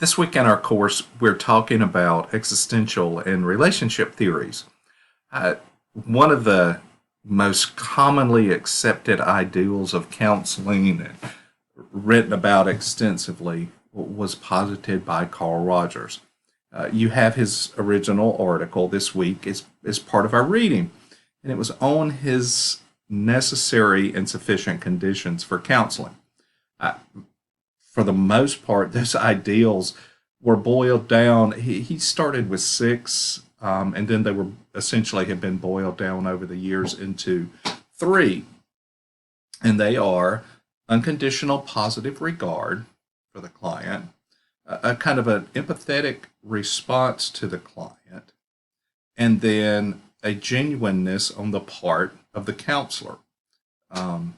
This week in our course, we're talking about existential and relationship theories. Uh, One of the most commonly accepted ideals of counseling and written about extensively was posited by Carl Rogers. You have his original article this week as part of our reading, and it was on his necessary and sufficient conditions for counseling. Uh, for the most part, those ideals were boiled down. He started with six, and then they were essentially have been boiled down over the years into three. And they are unconditional positive regard for the client, a kind of an empathetic response to the client, and then a genuineness on the part of the counselor. Um,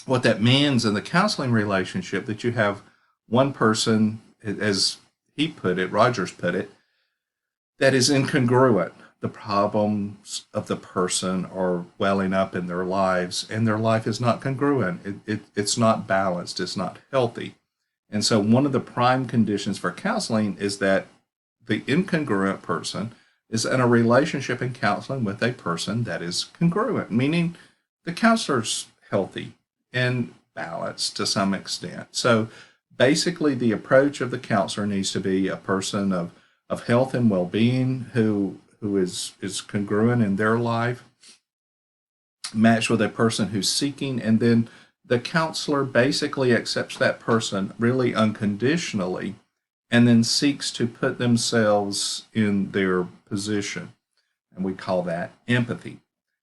what that means in the counseling relationship that you have one person, as he put it, Rogers put it, that is incongruent. The problems of the person are welling up in their lives, and their life is not congruent. It's not balanced. It's not healthy. And so, one of the prime conditions for counseling is that the incongruent person is in a relationship in counseling with a person that is congruent, meaning the counselor's healthy and balanced to some extent. So basically, the approach of the counselor needs to be a person of health and well-being who is congruent in their life, matched with a person who's seeking, and then the counselor basically accepts that person really unconditionally and then seeks to put themselves in their position. And we call that empathy.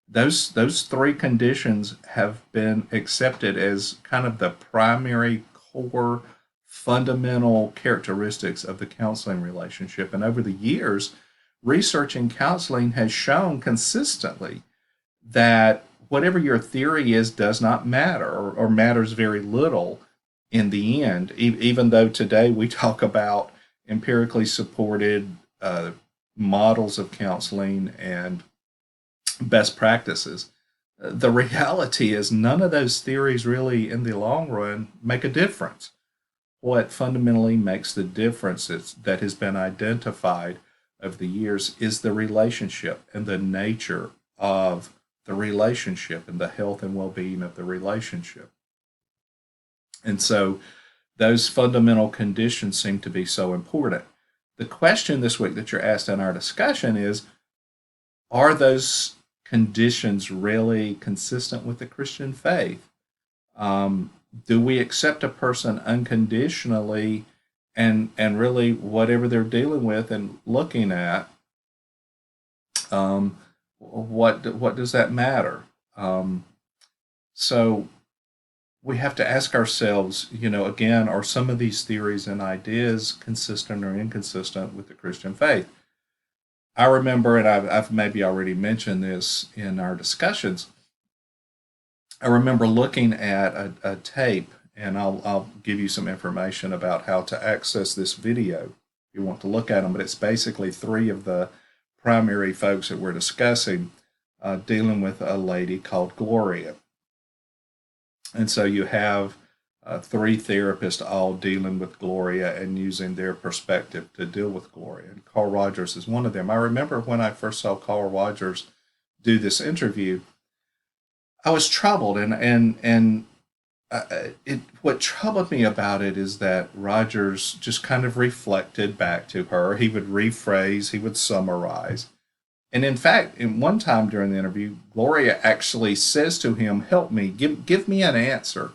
Those three conditions have been accepted as kind of the primary core fundamental characteristics of the counseling relationship. And over the years, research in counseling has shown consistently that whatever your theory is does not matter or matters very little in the end, even though today we talk about empirically supported models of counseling and best practices. The reality is none of those theories really in the long run make a difference. What fundamentally makes the difference that has been identified over the years is the relationship and the nature of the relationship and the health and well-being of the relationship. And so those fundamental conditions seem to be so important. The question this week that you're asked in our discussion is, are those conditions really consistent with the Christian faith? Do we accept a person unconditionally and really whatever they're dealing with and looking at, what does that matter? So we have to ask ourselves, again, are some of these theories and ideas consistent or inconsistent with the Christian faith? I remember, and I've maybe already mentioned this in our discussions, I remember looking at a tape, and I'll give you some information about how to access this video if you want to look at them, but it's basically three of the primary folks that we're discussing dealing with a lady called Gloria. And so you have three therapists all dealing with Gloria and using their perspective to deal with Gloria. And Carl Rogers is one of them. I remember when I first saw Carl Rogers do this interview, I was troubled, and what troubled me about it is that Rogers just kind of reflected back to her. He would rephrase, he would summarize. And in fact, in one time during the interview, Gloria actually says to him, "Help me, give me an answer."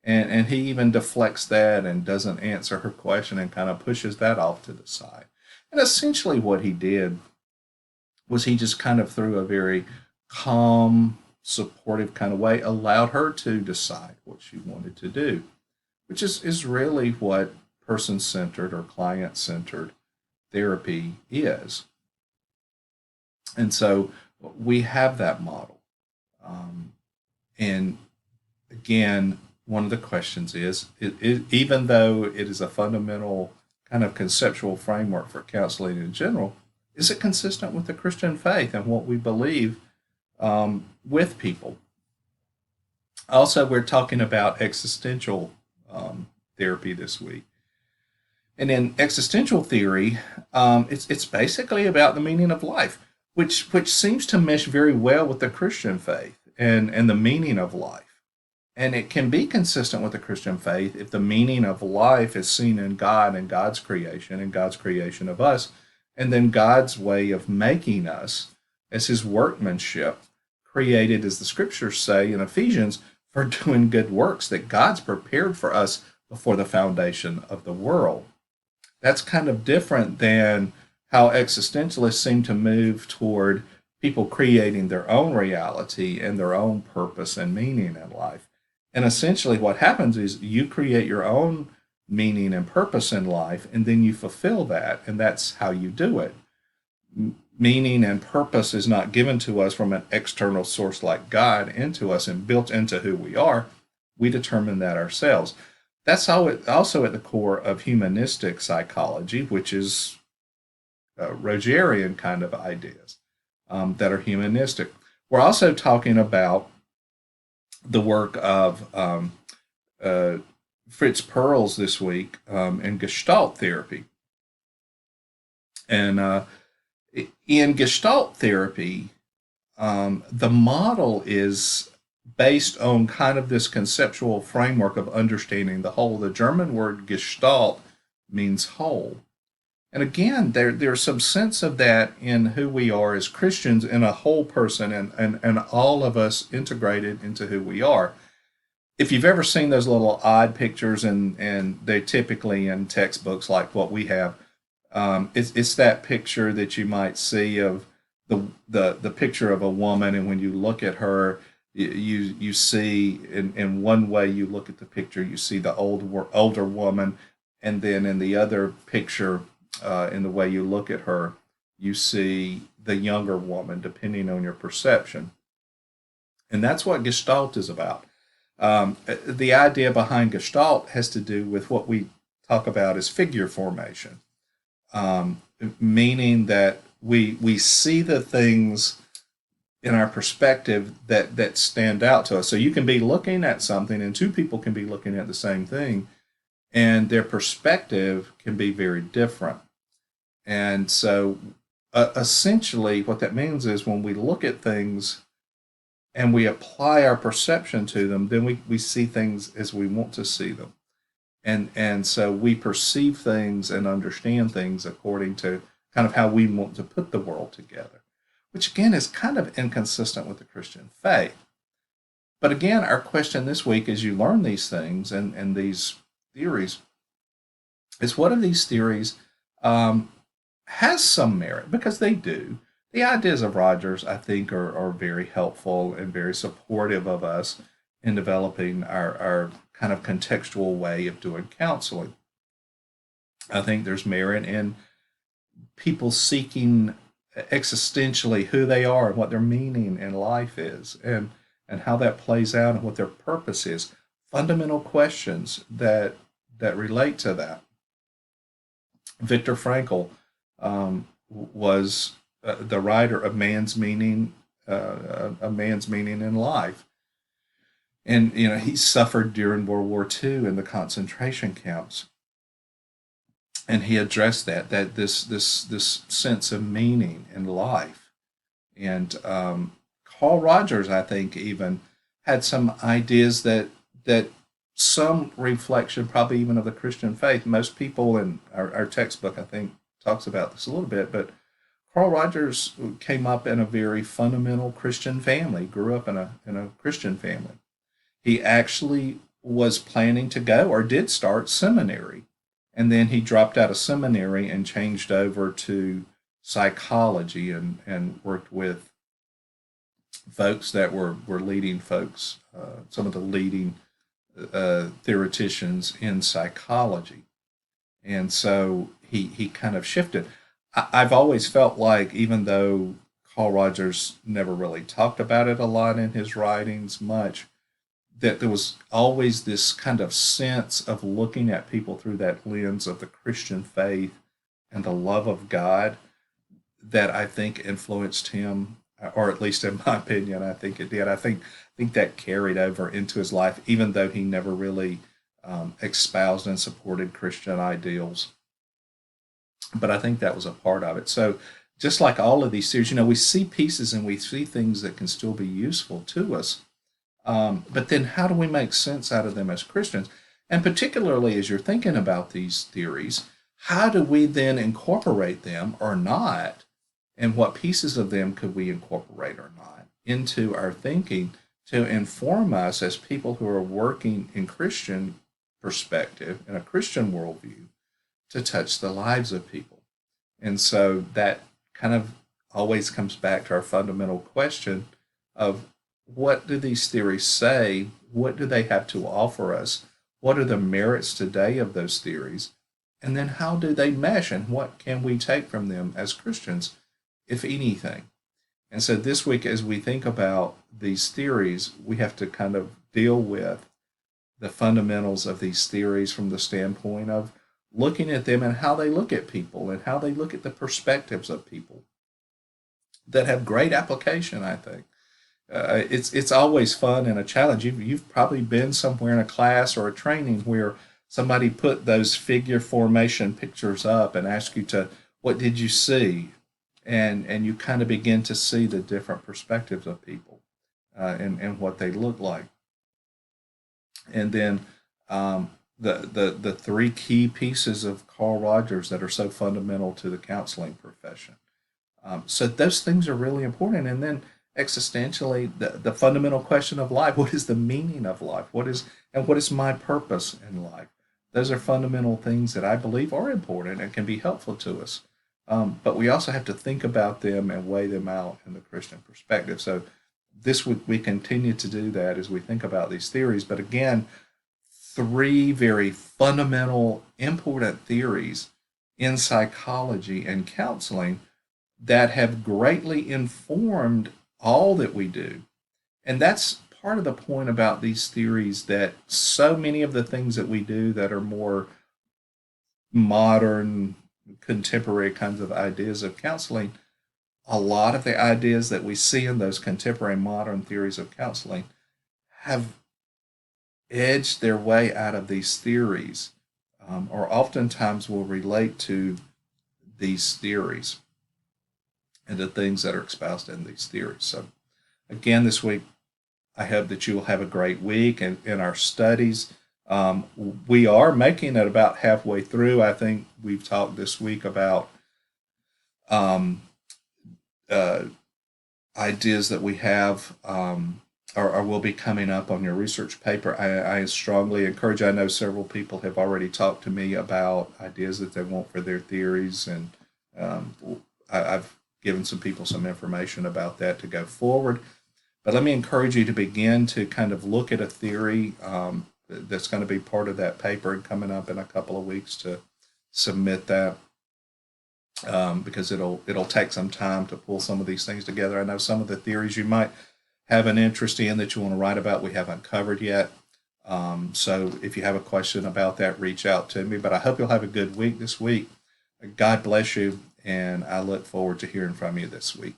And he even deflects that and doesn't answer her question and kind of pushes that off to the side. And essentially what he did was he just kind of through a very calm, supportive kind of way allowed her to decide what she wanted to do, which is really what person-centered or client-centered therapy is. And so we have that model. And again, one of the questions is, even though it is a fundamental kind of conceptual framework for counseling in general, is it consistent with the Christian faith and what we believe with people? Also, we're talking about existential therapy this week. And in existential theory, it's basically about the meaning of life, which seems to mesh very well with the Christian faith and the meaning of life. And it can be consistent with the Christian faith if the meaning of life is seen in God and God's creation and God's creation of us, and then God's way of making us as his workmanship, created, as the scriptures say in Ephesians, for doing good works that God's prepared for us before the foundation of the world. That's kind of different than how existentialists seem to move toward people creating their own reality and their own purpose and meaning in life. And essentially, what happens is you create your own meaning and purpose in life, and then you fulfill that, and that's how you do it. Meaning and purpose is not given to us from an external source like God into us and built into who we are. We determine that ourselves. That's also at the core of humanistic psychology, which is Rogerian kind of ideas that are humanistic. We're also talking about the work of Fritz Perls this week in Gestalt therapy. And in Gestalt therapy, the model is based on kind of this conceptual framework of understanding the whole. The German word Gestalt means whole. And again, there's some sense of that in who we are as Christians in a whole person and all of us integrated into who we are. If you've ever seen those little odd pictures, and they're typically in textbooks like what we have, it's that picture that you might see of the picture of a woman, and when you look at her, you see in one way you look at the picture, you see the older woman, and then in the other picture, in the way you look at her, you see the younger woman, depending on your perception. And that's what Gestalt is about. The idea behind Gestalt has to do with what we talk about as figure formation, meaning that we see the things in our perspective that stand out to us. So you can be looking at something, and two people can be looking at the same thing, and their perspective can be very different. And so, essentially, what that means is when we look at things and we apply our perception to them, then we see things as we want to see them. And so we perceive things and understand things according to kind of how we want to put the world together, which again is kind of inconsistent with the Christian faith. But again, our question this week as you learn these things and these theories is, what of these theories has some merit? Because they do. The ideas of Rogers, I think, are very helpful and very supportive of us in developing our kind of contextual way of doing counseling. I think there's merit in people seeking existentially who they are and what their meaning in life is, and how that plays out and what their purpose is. Fundamental questions that relate to that. Viktor Frankl was the writer of Man's Meaning, a Man's Meaning in Life, and he suffered during World War II in the concentration camps, and he addressed that this sense of meaning in life. And Carl Rogers, I think, even had some ideas that some reflection, probably even of the Christian faith. Most people in our textbook, I think, talks about this a little bit, but Carl Rogers came up in a very fundamental Christian family, grew up in a Christian family. He actually was planning to go, or did start, seminary, and then he dropped out of seminary and changed over to psychology and worked with folks that were leading folks, some of the leading theoreticians in psychology. And so he kind of shifted. I've always felt like, even though Carl Rogers never really talked about it a lot in his writings much, that there was always this kind of sense of looking at people through that lens of the Christian faith and the love of God that I think influenced him, or at least in my opinion, I think it did. I think that carried over into his life, even though he never really espoused and supported Christian ideals but I think that was a part of it. So just like all of these series, we see pieces and we see things that can still be useful to us. But then how do we make sense out of them as Christians? And particularly as you're thinking about these theories, how do we then incorporate them or not? And what pieces of them could we incorporate or not into our thinking to inform us as people who are working in Christian perspective, in a Christian worldview, to touch the lives of people? And so that kind of always comes back to our fundamental question of what do these theories say? What do they have to offer us? What are the merits today of those theories? And then how do they mesh and what can we take from them as Christians, if anything? And so this week, as we think about these theories, we have to kind of deal with the fundamentals of these theories from the standpoint of looking at them and how they look at people and how they look at the perspectives of people that have great application, I think. It's always fun and a challenge. You've probably been somewhere in a class or a training where somebody put those figure formation pictures up and asked you to, what did you see? And you kind of begin to see the different perspectives of people and what they look like. And then the three key pieces of Carl Rogers that are so fundamental to the counseling profession. So those things are really important. And then existentially, the fundamental question of life: what is the meaning of life? What is my purpose in life? Those are fundamental things that I believe are important and can be helpful to us. But we also have to think about them and weigh them out in the Christian perspective. So this week we continue to do that as we think about these theories. But again, three very fundamental, important theories in psychology and counseling that have greatly informed all that we do. And that's part of the point about these theories, that so many of the things that we do that are more modern, contemporary kinds of ideas of counseling, a lot of the ideas that we see in those contemporary modern theories of counseling have edged their way out of these theories, or oftentimes will relate to these theories and the things that are espoused in these theories. So, again, this week, I hope that you will have a great week in our studies. We are making it about halfway through. I think we've talked this week about um, uh, ideas that we have or will be coming up on your research paper. I strongly encourage, I know several people have already talked to me about ideas that they want for their theories, and I've given some people some information about that to go forward. But let me encourage you to begin to kind of look at a theory that's going to be part of that paper and coming up in a couple of weeks to submit that, because it'll take some time to pull some of these things together. I know some of the theories you might have an interest in that you want to write about we haven't covered yet. So if you have a question about that, reach out to me. But I hope you'll have a good week this week. God bless you, and I look forward to hearing from you this week.